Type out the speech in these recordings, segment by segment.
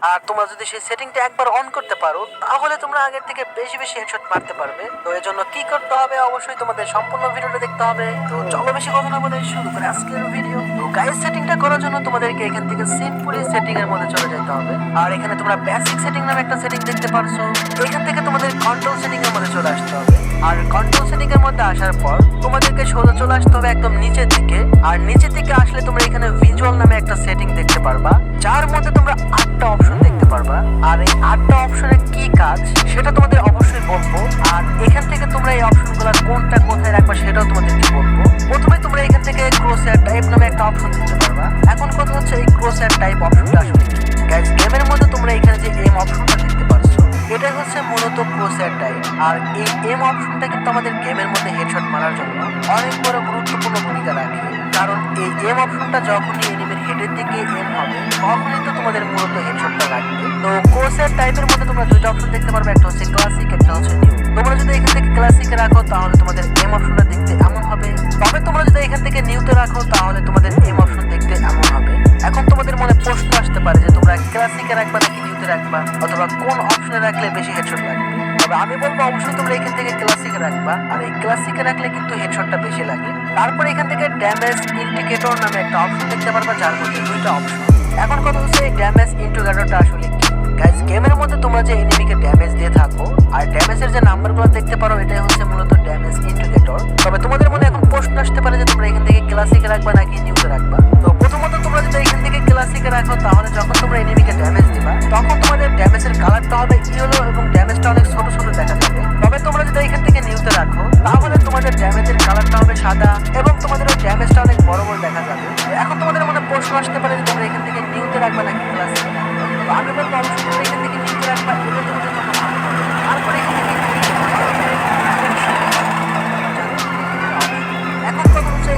আর তোমরা যদি সেই সেটিংটা একবার অন করতে পারো তাহলে তোমরা আগের থেকে বেশি বেশি হেডশট মারতে পারবে। তো এর জন্য কি করতে হবে, অবশ্যই তোমাদের সম্পূর্ণ ভিডিওটা দেখতে হবে। তো চলো বেশি কথা না বলে শুরু করে আজকের ভিডিও। তো গাইস, সেটিংটা করার জন্য তোমাদেরকে এখান থেকে সিম্পলি সেটিং এর মধ্যে চলে যেতে হবে। আর এখানে তোমরা বেসিক সেটিং নামে একটা সেটিং দেখতে পারছো। এখান থেকে তোমাদের কন্ট্রোল সেটিং এর মধ্যে চলে আসতে হবে। আর কন্ট্রোল সেটিং এর মধ্যে আসার পর তোমাদেরকে সোজা চলে আসতে হবে একদম নিচের দিকে। আর নিচের দিকে আসলে তোমরা এখানে ভিজুয়াল নামে একটা সেটিং দেখতে পারবা, যার মধ্যে তোমরা 8টা অপশন দেখতে পারবা। আর এই 8টা অপশনের কি কাজ সেটা তোমাদের অবশ্যই বলবো। আর এখান থেকে তোমরা এই অপশনগুলো কোনটা কোথায় রাখবা সেটাও তোমাদেরকে বলবো। প্রথমে তোমরা এখান থেকে ক্রোসহেয়ার টাইপ নামে একটা অপশন দেখতে পারবা। এখন কথা হচ্ছে এই ক্রোসহেয়ার টাইপ অপশনটা আসলে কি। গাইস, গেমের মধ্যে তোমরা এখানে যে এম অপশনটা দেখতে পারছো এটাই হচ্ছে মূলত ক্রোসহেয়ার টাইপ। আর এই এম অপশনটা কিন্তু আমাদের গেমের মধ্যে হেডশট মারার জন্য অনেক বড় গুরুত্বপূর্ণ ভূমিকা রাখে। কারণ এই এম অপশনটা যখনই এনিমির হেডের দিকে এম হবে তখনই তো তোমাদের মূলত হেডশটটা লাগবে। তো ক্রোসহেয়ার টাইপের মধ্যে তোমরা দুইটা অপশন দেখতে পারবে, একটা হচ্ছে ক্লাসিক, একটা হচ্ছে নিউ। তোমরা যদি এখান থেকে ক্লাসিকে রাখো তাহলে তোমাদের এম অপশনটা দেখতে এমন হবে। তবে তোমরা যদি এখান থেকে নিউতে রাখো তাহলে তোমাদের এম অপশন দেখতে এমন হবে। এখন তোমাদের মনে প্রশ্ন আসতে পারে যে তোমরা ক্লাসিকে রাখবা নাকি নিউতে রাখবা, অথবা কোন অপশনে রাখলে বেশি হেডশট লাগবে। তবে আমি বলবো অবশ্যই তোমরা এখান থেকে ক্লাসিকে রাখবা। আর এই ক্লাসিকে রাখলে কিন্তু হেডশটটা বেশি লাগে। তারপরে এখান থেকে ড্যামেজ ইন্ডিকেটর নামে একটা অপশন দেখতে পারবা, যার মধ্যে দুইটা অপশন। এখন কথা হচ্ছে এই ড্যামেজ ইন্ডিকেটরটা আসলে কি। গাইস, গেমের মধ্যে তোমরা যে এনিমিকে ড্যামেজ দিয়ে থাকো আর ড্যামেজের যে নাম্বারগুলো দেখতে পারো এটাই হচ্ছে মূলত ড্যামেজ ইন্ডিকেটর। তবে তোমাদের মনে এখন প্রশ্ন আসতে পারে যে তোমরা এখান থেকে ক্লাসিকে রাখবা নাকি নিউতে রাখবা। তো প্রথমত তোমরা যদি এখান থেকে ক্লাসিকে রাখো তাহলে যখন তোমরা এনিমিকে ড্যামেজ দিবা তখন তোমাদের ড্যামেজের কালারটা হবে ইয়েলো এবং ড্যামেজটা অনেক ছোট ছোট দেখা যাবে। তবে তোমরা যদি এখান থেকে নিউতে রাখো তাহলে তোমাদের ড্যামেজের কালারটা হবে সাদা এবং তোমাদের ওই ড্যামেজটা অনেক বড় বড় দেখা যাবে। এখন তোমাদের মনে প্রশ্ন আসতে পারে যে তোমরা এখান থেকে নিউতে রাখবা নাকি ক্লাসিকে রাখবা। তো আমি বলবো অবশ্যই তোমরা এখান থেকে নিউতে রাখবা, এটা তোমাদের জন্য ভালো হবে। তারপরে এখান থেকে এখন কথা হচ্ছে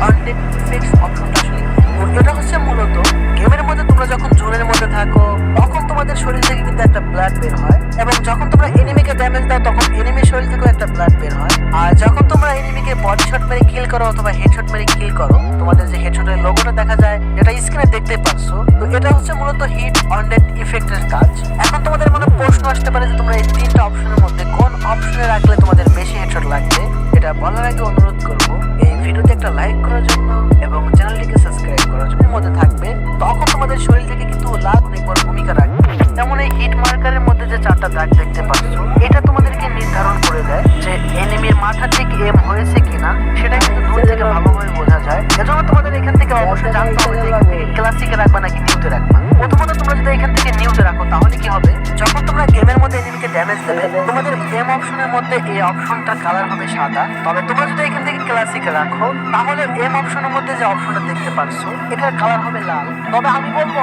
আনডেড ইফেক্টস অপশনটা আসলে কি? এটা হচ্ছে মূলত গেমের মধ্যে তোমরা যখন জোনের মধ্যে থাকো তখন তোমাদের শরীর থেকে কিন্তু একটা ব্লাড বের হয়, এবং যখন তোমরা এনিমিকে ড্যামেজ দাও তখন এনিমির শরীর থেকেও একটা ব্লাড বের হয়। আর যখন তোমরা এনিমিকে বডি শট মেরে কিল করো অথবা হেডশট মেরে কিল করো তোমাদের যে হেডশটের লোগোটা দেখা যায় এটা স্ক্রিনে দেখতে পাচ্ছো। তো এটা হচ্ছে মূলত হিট অনডেড ইফেক্টের কাজ। এখন তোমাদের মনে প্রশ্ন আসতে পারে যে তোমরা এই তিনটা অপশনের মধ্যে কোন অপশনে রাখলে তোমাদের বেশি হেডশট লাগবে। এটা বলার আগে অনুরোধ করবো এই ভিডিওতে একটা লাইক করার জন্য এবং চ্যানেলটিকে সাবস্ক্রাইব করার জন্য মধ্যে থাকবে, তখন তোমাদের শরীর থেকে কিন্তু লাভ অনেক বড় ভূমিকা রাখবে। যেমন এই হিট মার্কারের মধ্যে যে 4টা দাগ দেখতে পাচ্ছ এটা তোমাদেরকে নির্ধারণ করে দেয় যে এনিমির মাথা ঠিক এম হয়েছে কিনা, সেটা কিন্তু দূর থেকে ভালোভাবে বোঝা যায়। এজন্য তোমাদের এখান থেকে অবশ্যই জানতে হবে যে এখান থেকে ক্লাসিকে রাখবা নাকি নিউতে রাখবা। প্রথমত তোমরা যদি এখান থেকে নিউতে রাখো তাহলে কি হবে, যখন তোমরা গেমের মধ্যে এনিমিকে ড্যামেজ দেবে তোমাদের এম অপশনের মধ্যে এই অপশনটার কালার হবে সাদা। তবে তোমরা যদি এখান থেকে ক্লাসিকে রাখো তাহলে এম অপশনের মধ্যে যে অপশনটা দেখতে পাচ্ছ এটার কালার হবে লাল। তবে আমি বলবো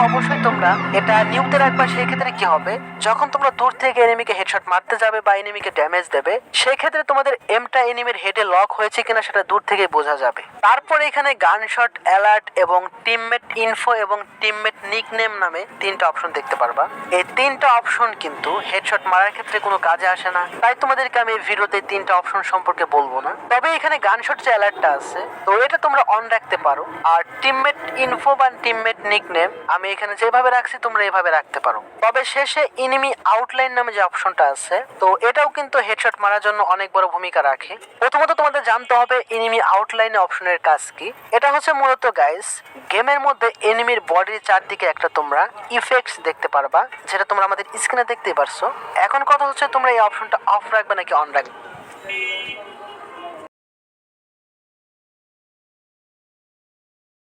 অবশ্যই তোমরা এটা নিউতে রাখবা। সেই ক্ষেত্রে কি হবে, যখন তোমরা দূর থেকে এনিমিকে হেডশট মারতে যাবে বা এনিমিকে ড্যামেজ দেবে সেই ক্ষেত্রে তোমাদের এমটা এনিমির হেডে লক হয়েছে কিনা সেটা দূর থেকে বোঝা যাবে। তারপরে এখানে গানশট, অ্যালার্ট এবং টিমমেট ইনফো এবং টিমমেট নিকনেম নামে 3টা অপশন দেখতে পারবা। এই 3টা অপশন কিন্তু হেডশট মারার ক্ষেত্রে কোনো কাজে আসে না, তাই তোমাদেরকে আমি এই ভিডিওতে 3টা অপশন সম্পর্কে বলবো না। তবে এখানে গানশট যে অ্যালার্টটা আছে তো এটা তোমরা অন রাখতে পারো। আর টিমমেট ইনফো বা টিমমেট নিকনেম আমি এখানে যেভাবে রাখছি তোমরা এভাবে রাখতে পারো। তবে শেষে এনিমি আউটলাইন নামে যে অপশনটা আছে তো এটাও কিন্তু হেডশট মারার জন্য অনেক বড় ভূমিকা রাখে। প্রথমত তোমাদের জানতে হবে এনিমি আউটলাইনে অপশনের কাজ কি। এটা হচ্ছে মূলত গাইস গেমের মধ্যে এনিমির বডির চারদিকে একটা তোমরা ইফেক্টস দেখতে পারবা, যেটা তোমরা আমাদের স্ক্রিনে দেখতেই পারছো। এখন কথা হচ্ছে তোমরা এই অপশনটা অফ রাখবে নাকি অন রাখবে।